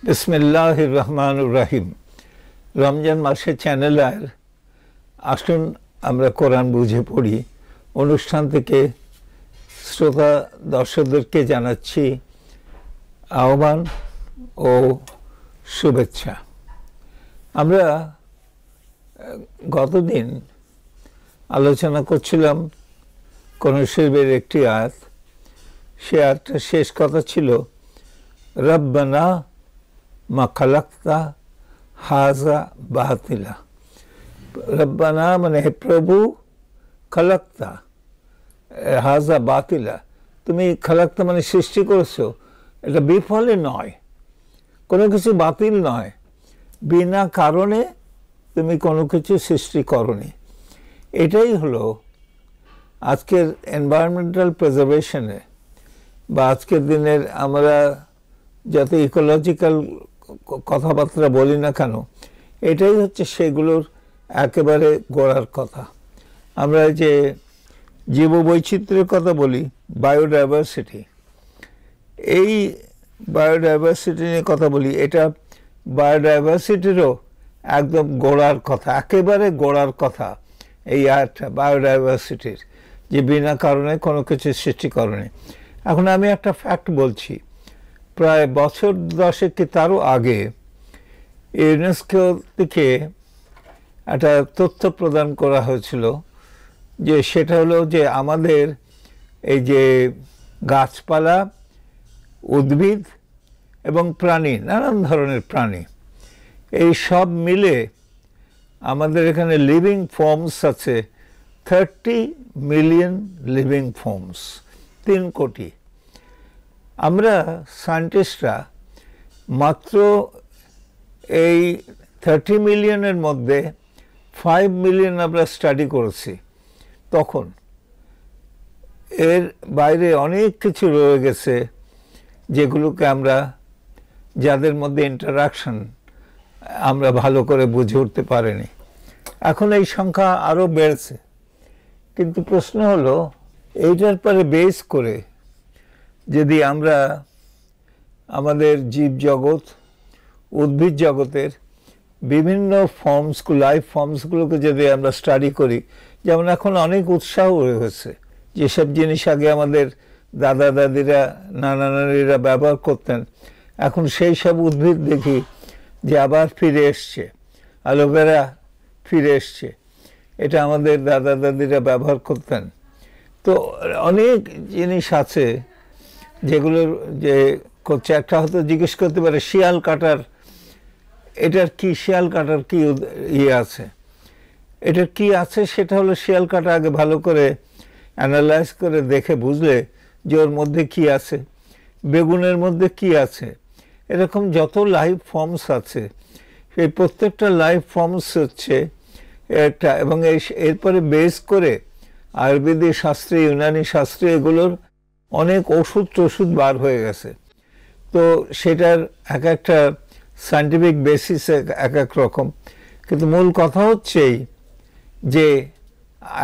বিসমিল্লাহির রহমানির রহিম। রমজান মাসে চ্যানেলের আসুন আমরা কোরআন বুঝে পড়ি অনুষ্ঠান থেকে শ্রোতা দর্শকদেরকে জানাচ্ছি আহ্বান ও শুভেচ্ছা। আমরা গতদিন আলোচনা করছিলাম কোরআন শরীফের একটি আয়াত। সে আয়াতটার শেষ কথা ছিল রব্বানা মা খালাকতা হাজা বাতিলা। রব্বানা মানে হে প্রভু, খালাকতা হাজা বাতিলা, তুমি খালাকতা মানে সৃষ্টি করেছো, এটা বিফলে নয়, কোনো কিছু বাতিল নয়, বিনা কারণে তুমি কোনো কিছু সৃষ্টি করনি। এটাই হলো আজকের এনভায়রনমেন্টাল প্রিজার্ভেশনে বা আজকের দিনের আমরা যত ইকোলজিক্যাল কথাবার্তা বলি না কেন, এটাই হচ্ছে সেগুলোর একেবারে গোড়ার কথা। আমরা যে জীববৈচিত্র্যের কথা বলি, বায়োডাইভার্সিটি, এই বায়োডাইভার্সিটি নিয়ে কথা বলি, এটা বায়োডাইভার্সিটিরও একদম গোড়ার কথা, একেবারে গোড়ার কথা এই আয়াতটা বায়োডাইভার্সিটির, যে বিনা কারণে কোনো কিছু সৃষ্টি করেনি। এখন আমি একটা ফ্যাক্ট বলছি, প্রায় বছর 10 কি তারও আগে ইউনেস্কো থেকে একটা তথ্য প্রদান করা হয়েছিল, যে সেটা হলো যে আমাদের এই যে গাছপালা, উদ্ভিদ এবং প্রাণী, নানান ধরনের প্রাণী, এই সব মিলে আমাদের এখানে লিভিং ফর্মস আছে 30 মিলিয়ন লিভিং ফর্মস, 3 কোটি। আমরা সায়েন্টিস্টরা মাত্র এই 30 মিলিয়নের মধ্যে 5 মিলিয়ন আমরা স্টাডি করেছি। তখন এর বাইরে অনেক কিছু রয়ে গেছে যেগুলোকে আমরা, যাদের মধ্যে ইন্টারাকশন আমরা ভালো করে বুঝে উঠতে পারিনি। এখন এই সংখ্যা আরও বেড়েছে, কিন্তু প্রশ্ন হলো এইটার পরে বেস করে যদি আমরা আমাদের জীবজগৎ, উদ্ভিদ জগতের বিভিন্ন ফর্মসগুলো, লাইফ ফর্মসগুলোকে যদি আমরা স্টাডি করি, যেমন এখন অনেক উৎসাহ হয়েছে, যেসব জিনিস আগে আমাদের দাদা দাদিরা, নানা নানিরা ব্যবহার করতেন, এখন সেই সব উদ্ভিদ দেখি যে আবার ফিরে এসছে, অ্যালোভেরা ফিরে এসছে, এটা আমাদের দাদা দাদিরা ব্যবহার করতেন। তো অনেক জিনিস আছে যেগুলোর যে করছে, একটা হয়তো জিজ্ঞেস করতে পারে শিয়াল কাটার, এটার কি, শিয়াল কাটার কি ইয়ে আছে, এটার কি আছে? সেটা হলো শিয়াল কাটা আগে ভালো করে অ্যানালাইজ করে দেখে বুঝলে যে ওর মধ্যে কি আছে, বেগুনের মধ্যে কি আছে, এরকম যত লাইফ ফর্মস আছে, সেই প্রত্যেকটা লাইফ ফর্মস হচ্ছে একটা, এবং এরপরে বেস করে আয়ুর্বেদিক শাস্ত্রে, ইউনানি শাস্ত্রে এগুলোর অনেক ওষুধ বার হয়ে গেছে। তো সেটার এক একটা সায়েন্টিফিক বেসিস এক এক রকম, কিন্তু মূল কথা হচ্ছেই যে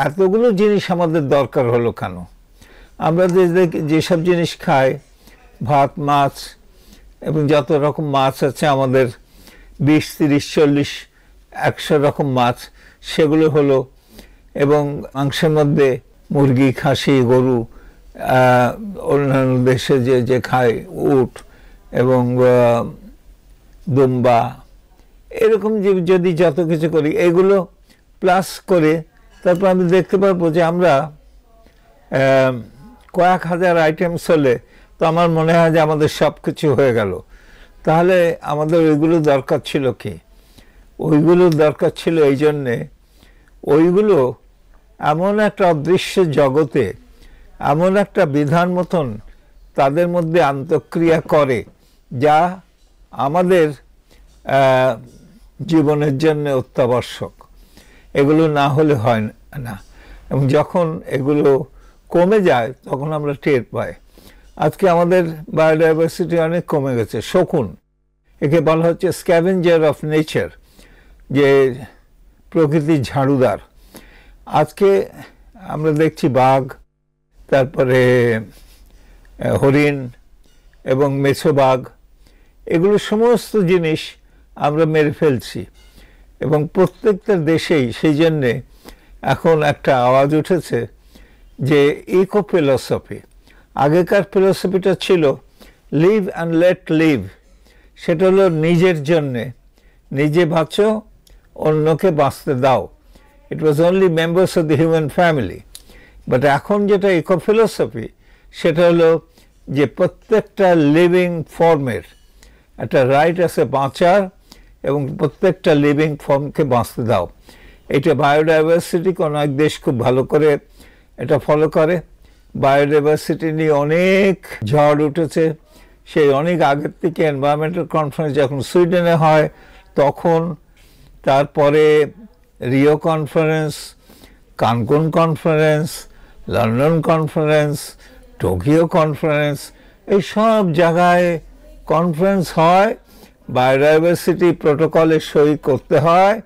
এতগুলো জিনিস আমাদের দরকার হলো কেন? আমরা যেসব জিনিস খাই, ভাত, মাছ, এবং যত রকম মাছ আছে আমাদের 20, 30, 40, 100 রকম মাছ, সেগুলো হলো, এবং মাংসের মধ্যে মুরগি, খাসি, গরু, অন্যান্য দেশে যে খায় উট এবং দুম্বা, এরকম যদি যত কিছু করি, এগুলো প্লাস করে তারপর আমি দেখতে পারবো যে আমরা কয়েক হাজার আইটেমস হলে তো আমার মনে হয় যে আমাদের সব কিছু হয়ে গেল। তাহলে আমাদের ওইগুলো দরকার ছিল কি? ওইগুলো দরকার ছিল এই জন্যে, ওইগুলো এমন একটা অদৃশ্য জগতে এমন একটা বিধান মতন তাদের মধ্যে আন্তঃক্রিয়া করে যা আমাদের জীবনের জন্য অত্যাবশ্যক। এগুলো না হলে হয় না, এবং যখন এগুলো কমে যায় তখন আমরা টের পাই। আজকে আমাদের বায়োডাইভার্সিটি অনেক কমে গেছে। শকুন, একে বলা হচ্ছে স্ক্যাভেঞ্জার অফ নেচার, যে প্রকৃতির ঝাড়ুদার। আজকে আমরা দেখছি বাঘ, তারপরে হরিণ এবং মেছো বাঘ, এগুলো সমস্ত জিনিস আমরা মেরে ফেলছি এবং প্রত্যেকটা দেশেই সেই জন্যে এখন একটা আওয়াজ উঠেছে যে ইকো ফিলসফি। আগেকার ফিলসফিটা ছিল লিভ অ্যান্ড লেট লিভ, সেটা হলো নিজের জন্যে, নিজে বাঁচো অন্যকে বাঁচতে দাও। It was only members of the human family. But এখন যেটা ইকো ফিলসফি সেটা হলো যে প্রত্যেকটা লিভিং ফর্মের একটা রাইট আছে বাঁচার এবং প্রত্যেকটা লিভিং ফর্মকে বাঁচতে দাও। এটা বায়োডাইভার্সিটিকে অনেক দেশ খুব ভালো করে এটা ফলো করে। বায়োডাইভার্সিটি নিয়ে অনেক ঝড় উঠেছে, সেই অনেক আগের থেকে। এনভায়রনমেন্টাল কনফারেন্স যখন সুইডেনে হয় তখন, তারপরে Rio conference, Cancun conference, London conference, Tokyo conference, এই সব জায়গায় কনফারেন্স হয়। বায়োডাইভার্সিটি প্রোটোকলে সই করতে হয়,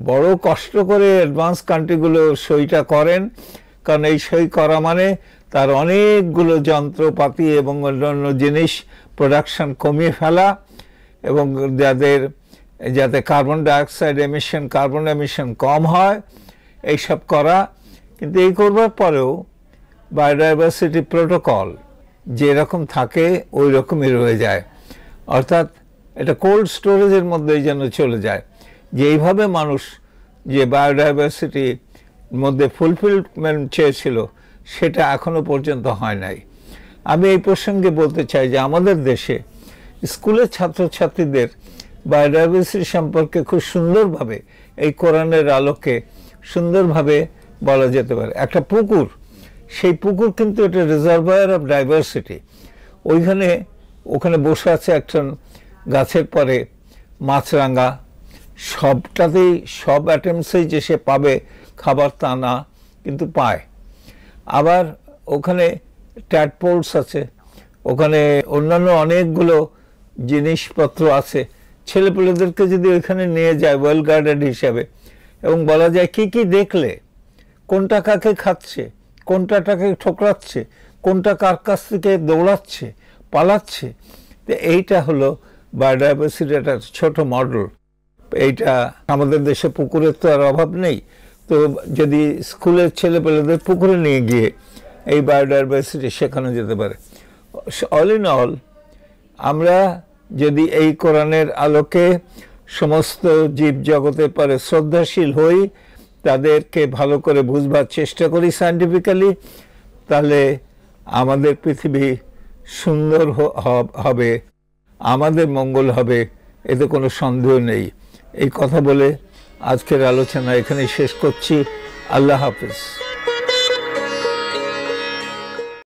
বড় কষ্ট করে অ্যাডভান্স কান্ট্রিগুলো সইটা করেন, কারণ এই সই করা মানে তার অনেকগুলো যন্ত্রপাতি এবং অন্যান্য জিনিস প্রোডাকশন কমিয়ে ফেলা এবং যাতে carbon dioxide emission, carbon emission কম হয়, এইসব করা। কিন্তু এই করবার পরেও বায়োডাইভার্সিটি প্রোটোকল যেরকম থাকে ওই রকমই রয়ে যায়, অর্থাৎ এটা কোল্ড স্টোরেজের মধ্যেই যেন চলে যায়। যে এইভাবে মানুষ যে বায়োডাইভার্সিটির মধ্যে ফুলফিলমেন্ট চেয়েছিল সেটা এখনো পর্যন্ত হয় নাই। আমি এই প্রসঙ্গে বলতে চাই যে আমাদের দেশে স্কুলের ছাত্রছাত্রীদের বায়োডাইভার্সিটি সম্পর্কে খুব সুন্দরভাবে এই কোরআনের আলোকে সুন্দরভাবে বলা যেতে পারে। একটা পুকুর, সেই পুকুর কিন্তু এটা রিজার্ভায়ার অফ ডাইভার্সিটি। ওখানে বসে আছে একজন গাছের পরে মাছরাঙা, সবটাতেই সব অ্যাটেম্পসেই যে সে পাবে খাবার তা না, কিন্তু পায়। আবার ওখানে ট্যাডপোলস আছে, ওখানে অন্যান্য অনেকগুলো জিনিসপত্র আছে। ছেলেপেলেদেরকে যদি ওইখানে নিয়ে যায় ওয়েল গার্ডেড হিসাবে এবং বলা যায় কি কি দেখলে, কোনটা কাকে খাচ্ছে, কোনটা তাকে ঠোকরাচ্ছে, কোনটা কার কাছ থেকে দৌড়াচ্ছে পালাচ্ছে, তো এইটা হলো বায়োডাইভার্সিটির একটা ছোট মডেল। এইটা আমাদের দেশে পুকুরের তো আর অভাব নেই, তো যদি স্কুলের ছেলেপেলেদের পুকুরে নিয়ে গিয়ে এই বায়োডাইভার্সিটি শেখানো যেতে পারে। অল ইন অল, আমরা যদি এই কোরআনের আলোকে সমস্ত জীব জগতের পরে শ্রদ্ধাশীল হই, তাদেরকে ভালো করে বুঝবার চেষ্টা করি সায়েন্টিফিক্যালি, তাহলে আমাদের পৃথিবী সুন্দর হবে, আমাদের মঙ্গল হবে, এতে কোনো সন্দেহ নেই। এই কথা বলে আজকের আলোচনা এখানেই শেষ করছি। আল্লাহ হাফেজ।